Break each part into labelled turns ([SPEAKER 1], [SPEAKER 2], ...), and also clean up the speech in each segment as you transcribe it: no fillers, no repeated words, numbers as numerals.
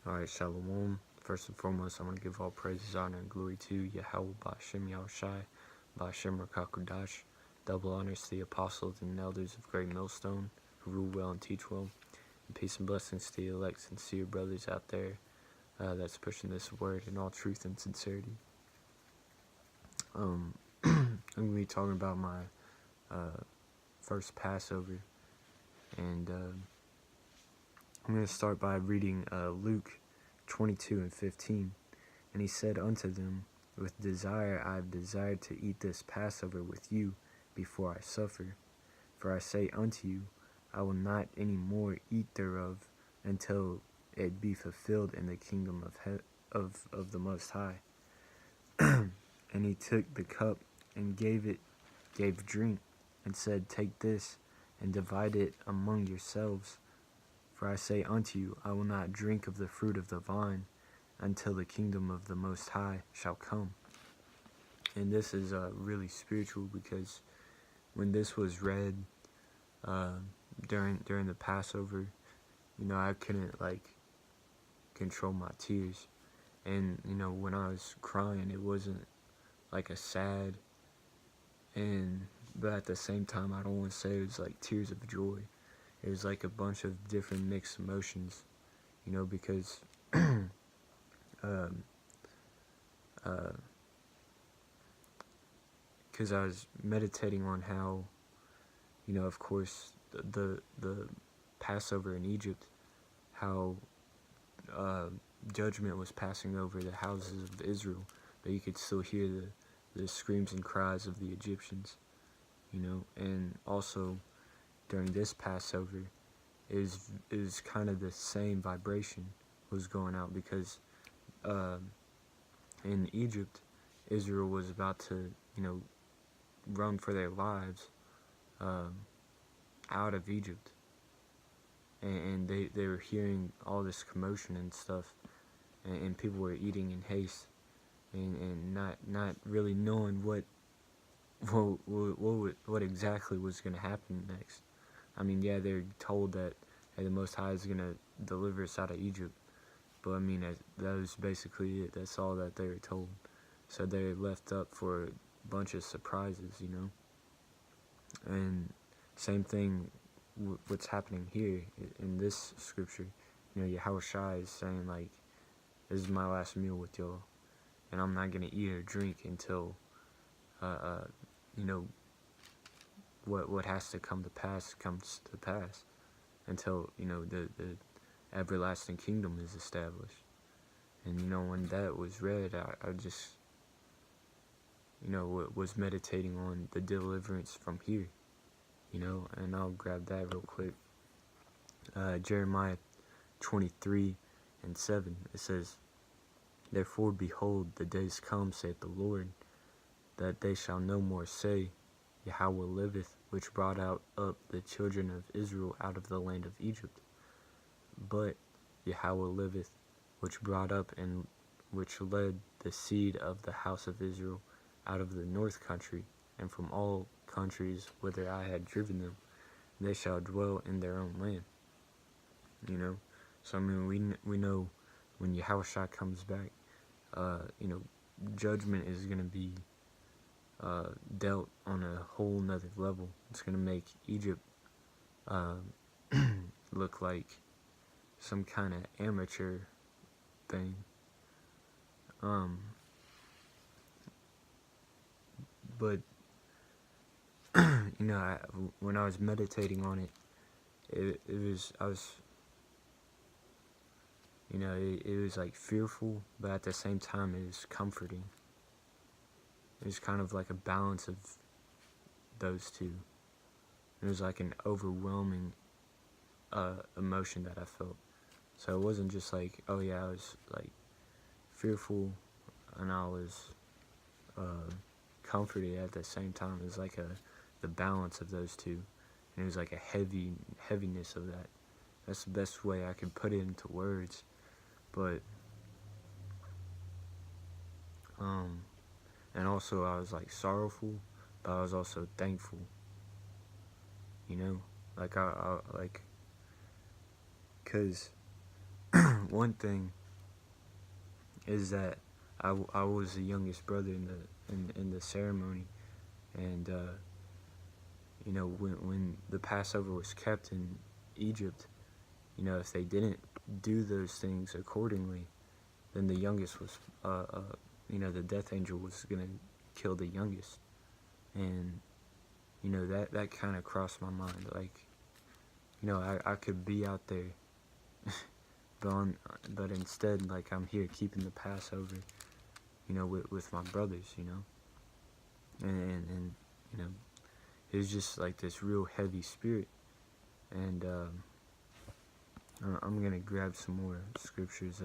[SPEAKER 1] Alright, Shalom. First and foremost, I want to give all praises, honor, and glory to Yahweh Ba'Shem Yahushai, Ba'Shem Rakakudash. Double honors to the apostles and elders of Great Millstone, who rule well and teach well. And peace and blessings to the elect sincere brothers out there that's pushing this word in all truth and sincerity. I'm going to be talking about my first Passover, and I'm going to start by reading Luke 22:15. And he said unto them, With desire I have desired to eat this Passover with you before I suffer. For I say unto you, I will not any more eat thereof until it be fulfilled in the kingdom of the Most High. And he took the cup and gave drink, and said, Take this, and divide it among yourselves. For I say unto you, I will not drink of the fruit of the vine until the kingdom of the Most High shall come. And this is really spiritual, because when this was read during the Passover, I couldn't control my tears. And when I was crying, it wasn't like a sad, but at the same time, I don't want to say it was like tears of joy. It was like a bunch of different mixed emotions, because because I was meditating on how, of course, the Passover in Egypt, how judgment was passing over the houses of Israel, but you could still hear the screams and cries of the Egyptians, and also during this Passover is kind of the same vibration was going out, because in Egypt, Israel was about to run for their lives out of Egypt, and they were hearing all this commotion and stuff, and people were eating in haste, and not really knowing what exactly was going to happen next. I mean, yeah, they're told that, hey, the Most High is going to deliver us out of Egypt, but I mean, that was basically it. That's all that they were told. So they left up for a bunch of surprises, And same thing what's happening here in this scripture. Yahushua is saying, this is my last meal with y'all, and I'm not going to eat or drink until, what has to come to pass comes to pass, until, the everlasting kingdom is established. And, when that was read, I just, was meditating on the deliverance from here, and I'll grab that real quick. Jeremiah 23:7, it says, Therefore, behold, the days come, saith the Lord, that they shall no more say, Yahweh liveth, which brought out up the children of Israel out of the land of Egypt. But Yahweh liveth, which brought up and which led the seed of the house of Israel out of the north country, and from all countries whither I had driven them. They shall dwell in their own land. So I mean, we know when Yahushua comes back, judgment is going to be dealt on a whole nother level. It's going to make Egypt look like some kind of amateur thing. But when I was meditating on it, it was like fearful, but at the same time it was comforting. It was kind of like a balance of those two. It was like an overwhelming emotion that I felt. So it wasn't just like, oh yeah, I was like fearful and I was comforted at the same time. It was like the balance of those two, and it was like a heaviness of that. That's the best way I could put it into words. But and also I was like sorrowful, but I was also thankful. Because one thing is that I was the youngest brother in the ceremony, and when the Passover was kept in Egypt, if they didn't do those things accordingly, then the youngest was the death angel was gonna kill the youngest, and that kind of crossed my mind. Like, I could be out there, but instead, like, I'm here keeping the Passover, with my brothers, and it was just like this real heavy spirit, and I'm gonna grab some more scriptures.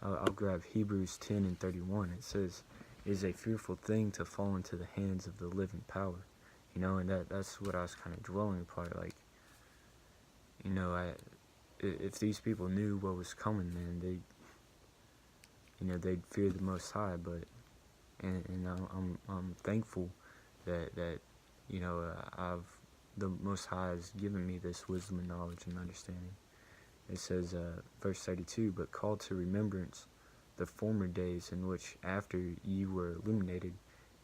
[SPEAKER 1] I'll grab Hebrews 10:31. It says, "It is a fearful thing to fall into the hands of the living power," and that's what I was kind of dwelling upon. Like, if these people knew what was coming, man, they'd fear the Most High. But and I'm thankful that the Most High has given me this wisdom and knowledge and understanding. It says, verse 32, "But call to remembrance the former days in which, after ye were illuminated,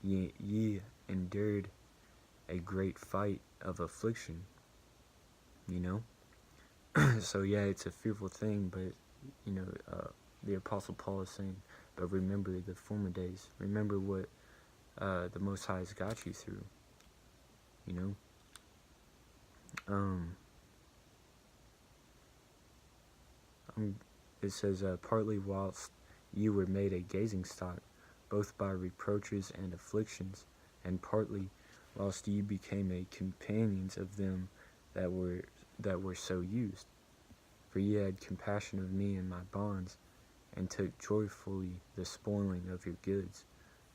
[SPEAKER 1] ye endured a great fight of affliction." So yeah, it's a fearful thing, but the Apostle Paul is saying, but remember the former days. Remember what the Most High has got you through. It says, "Partly whilst ye were made a gazing stock, both by reproaches and afflictions, and partly whilst ye became a companions of them that were so used. For ye had compassion of me in my bonds, and took joyfully the spoiling of your goods,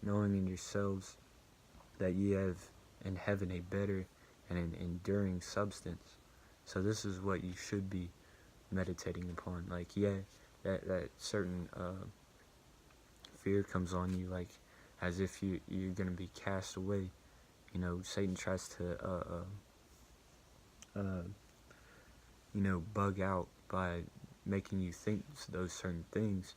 [SPEAKER 1] knowing in yourselves that ye have in heaven a better and an enduring substance." So this is what you should be meditating upon. Like, yeah, that certain fear comes on you, like as if you're gonna be cast away. Satan tries to bug out by making you think those certain things,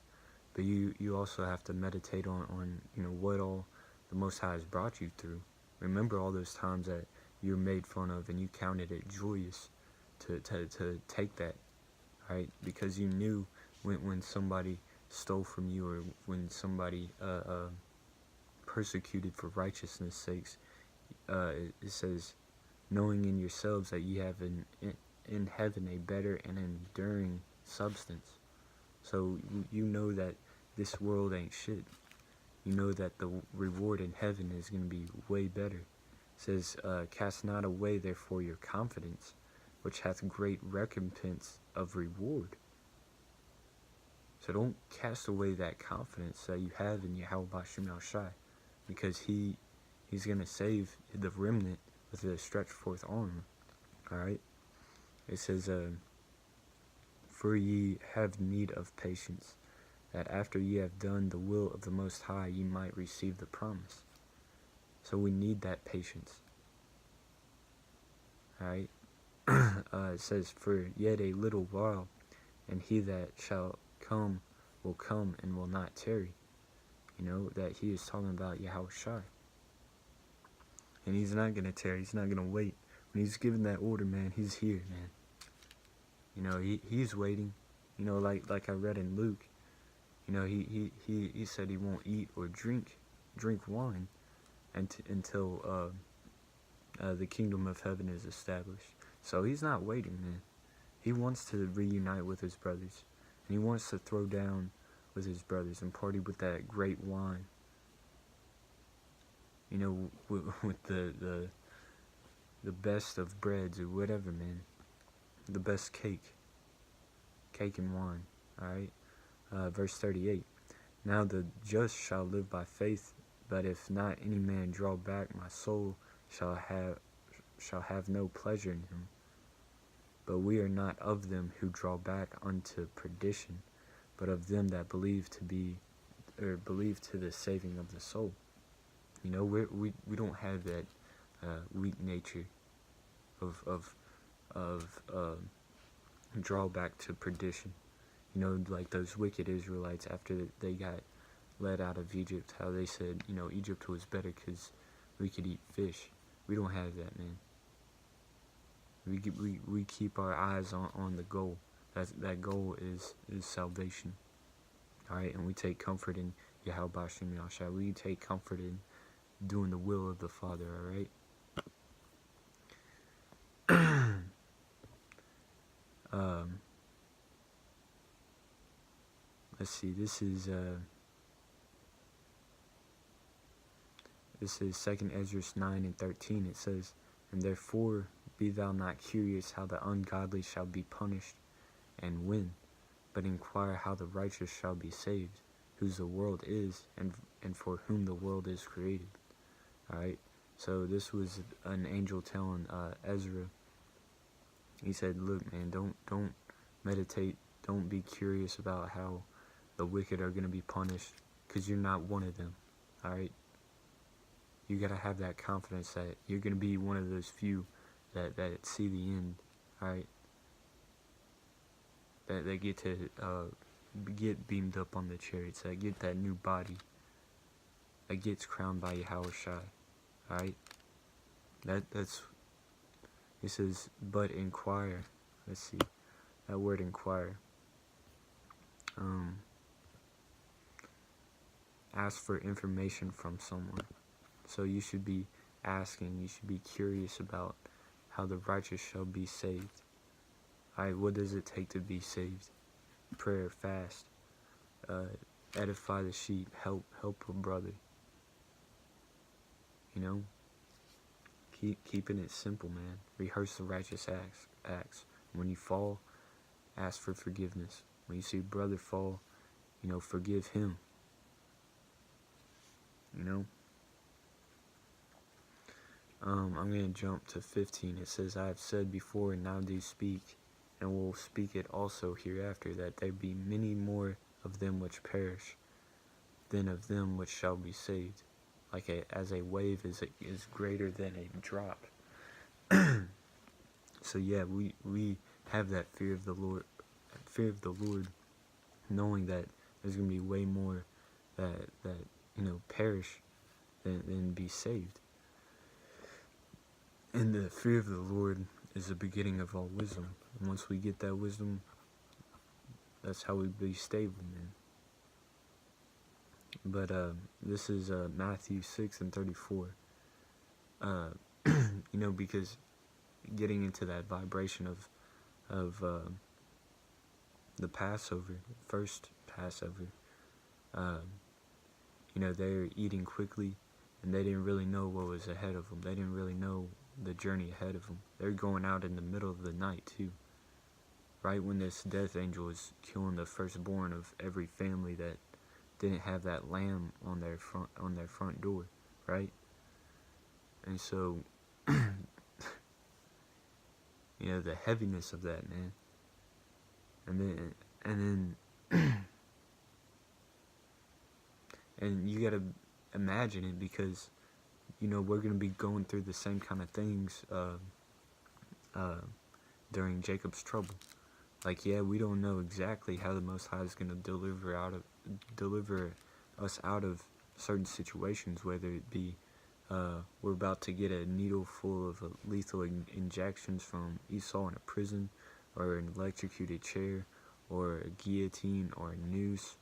[SPEAKER 1] but you also have to meditate on what all the Most High has brought you through. Remember all those times that you were made fun of, and you counted it joyous to take that, right? Because you knew when somebody stole from you, or when somebody persecuted for righteousness' sakes, it says, knowing in yourselves that ye have in heaven a better and enduring substance. So you know that this world ain't shit. You know that the reward in heaven is going to be way better. It says, "Cast not away therefore your confidence, which hath great recompense of reward." So don't cast away that confidence that you have in Yahweh Bashim Al Shai, because he's going to save the remnant with a stretched forth arm. Alright? It says, "For ye have need of patience, that after ye have done the will of the Most High, ye might receive the promise." So we need that patience. Alright? It says, "For yet a little while, and he that shall come will come and will not tarry." That he is talking about Yahweh Shai. And he's not going to tarry. He's not going to wait. When he's given that order, man, he's here, man. He's waiting. Like I read in Luke, he said he won't eat or drink wine until the kingdom of heaven is established. So he's not waiting, man. He wants to reunite with his brothers, and he wants to throw down with his brothers and party with that great wine. With the best of breads or whatever, man. The best cake and wine. Alright? Verse 38. "Now the just shall live by faith, but if not any man draw back, my soul shall have no pleasure in him. But we are not of them who draw back unto perdition, but of them that believe to the saving of the soul." We don't have that weak nature of drawback to perdition. You know, like those wicked Israelites after they got led out of Egypt, how they said, you know, Egypt was better because we could eat fish. We don't have that, man. We keep our eyes on the goal. That goal is salvation. Alright, and we take comfort in Yahweh Bashim Yahshua. We take comfort in doing the will of the Father, alright? Let's see, this is 2nd Ezra 9:13. It says, "And therefore be thou not curious how the ungodly shall be punished, and when, but inquire how the righteous shall be saved, whose the world is, and for whom the world is created." Alright, so this was an angel telling Ezra. He said, look, man, don't meditate, don't be curious about how the wicked are going to be punished, because you're not one of them. Alright, you got to have that confidence that you're going to be one of those few that see the end. Alright, that they get to get beamed up on the chariots, that get that new body, that gets crowned by Yahweh Shai. Alright, that's it says, but inquire. Let's see, that word inquire. Ask for information from someone. So you should be asking, you should be curious about how the righteous shall be saved. Alright, what does it take to be saved? Prayer, fast, edify the sheep, help a brother. You know, keeping it simple, man. Rehearse the righteous acts. When you fall, ask for forgiveness. When you see a brother fall, you know, forgive him. You know, I'm going to jump to 15. It says, "I have said before and now do speak, and will speak it also hereafter, that there be many more of them which perish than of them which shall be saved. Like as a wave is greater than a drop." So yeah, we have that fear of the Lord, knowing that there's going to be way more that you know perish than be saved. And the fear of the Lord is the beginning of all wisdom. And once we get that wisdom, that's how we be stable, man. But this is Matthew 6:34. You know, because getting into that vibration of the Passover, first Passover, you know, they're eating quickly, and they didn't really know what was ahead of them. They didn't really know the journey ahead of them. They're going out in the middle of the night too, right when this death angel is killing the firstborn of every family that didn't have that lamb on their front door, right? And so, you know, the heaviness of that, man. And then and you gotta imagine it, because you know we're gonna be going through the same kind of things during Jacob's trouble. Like, yeah, we don't know exactly how the Most High is gonna deliver us out of certain situations, whether it be we're about to get a needle full of lethal injections from Esau in a prison, or an electrocuted chair, or a guillotine, or a noose,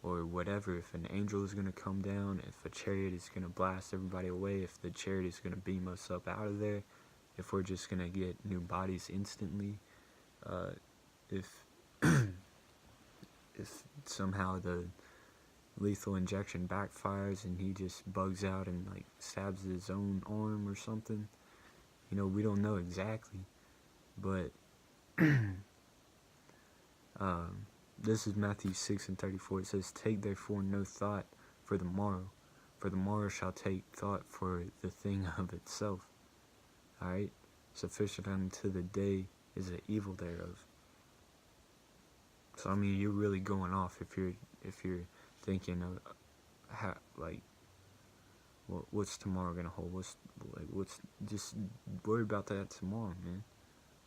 [SPEAKER 1] or whatever. If an angel is going to come down, if a chariot is going to blast everybody away, if the chariot is going to beam us up out of there, if we're just going to get new bodies instantly, if somehow the lethal injection backfires and he just bugs out and like stabs his own arm or something, you know, we don't know exactly. But this is Matthew 6:34. It says, "Take therefore no thought for the morrow shall take thought for the thing of itself." Alright? "Sufficient unto the day is the evil thereof." So I mean, you're really going off if you're thinking of how, like, what's tomorrow gonna hold? What's just worry about that tomorrow, man.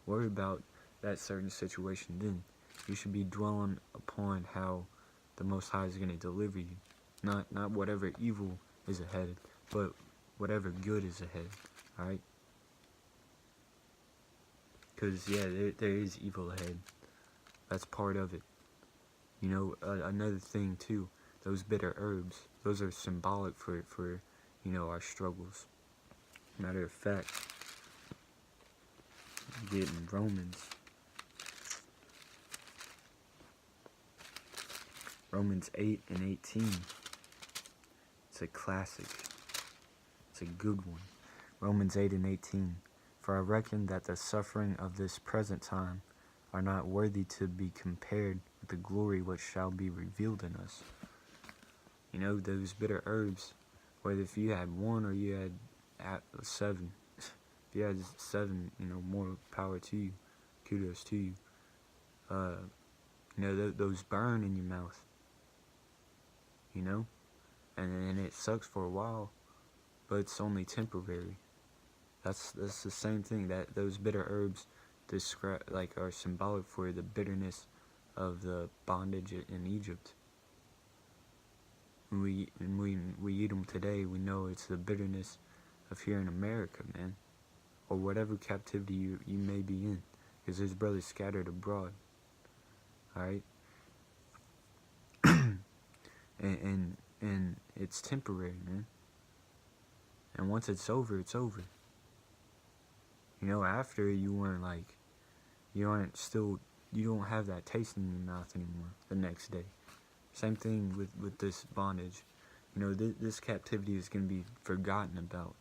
[SPEAKER 1] Worry about that certain situation then. You should be dwelling upon how the Most High is going to deliver you. Not whatever evil is ahead, but whatever good is ahead. Alright? Because, yeah, there is evil ahead. That's part of it. You know, another thing, too. Those bitter herbs. Those are symbolic for you know, our struggles. Matter of fact, you get in Romans 8 and 18. It's a classic. It's a good one. Romans 8 and 18. For I reckon that the suffering of this present time are not worthy to be compared with the glory which shall be revealed in us. You know, those bitter herbs, whether if you had one or you had 7, if you had 7, you know, more power to you, kudos to you. You know, those burn in your mouth, you know, and it sucks for a while, but it's only temporary. That's the same thing, that those bitter herbs describe, like, are symbolic for the bitterness of the bondage in Egypt. When we eat them today, we know it's the bitterness of here in America, man, or whatever captivity you may be in, because there's brothers scattered abroad. All right, and it's temporary, man. And once it's over, it's over. You know, after you weren't like, you don't have that taste in your mouth anymore the next day. Same thing with this bondage. You know, this captivity is going to be forgotten about.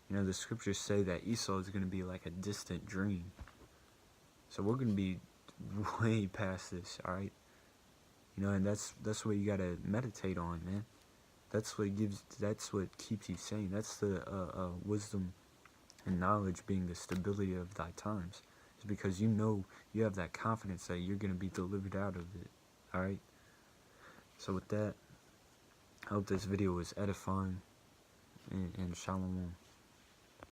[SPEAKER 1] You know, the scriptures say that Esau is going to be like a distant dream. So we're going to be way past this, alright? You know, and that's what you got to meditate on, man. That's what keeps you sane. That's the wisdom and knowledge being the stability of thy times. It's because you know, you have that confidence that you're going to be delivered out of it, alright? So with that, I hope this video was edifying, and shalom.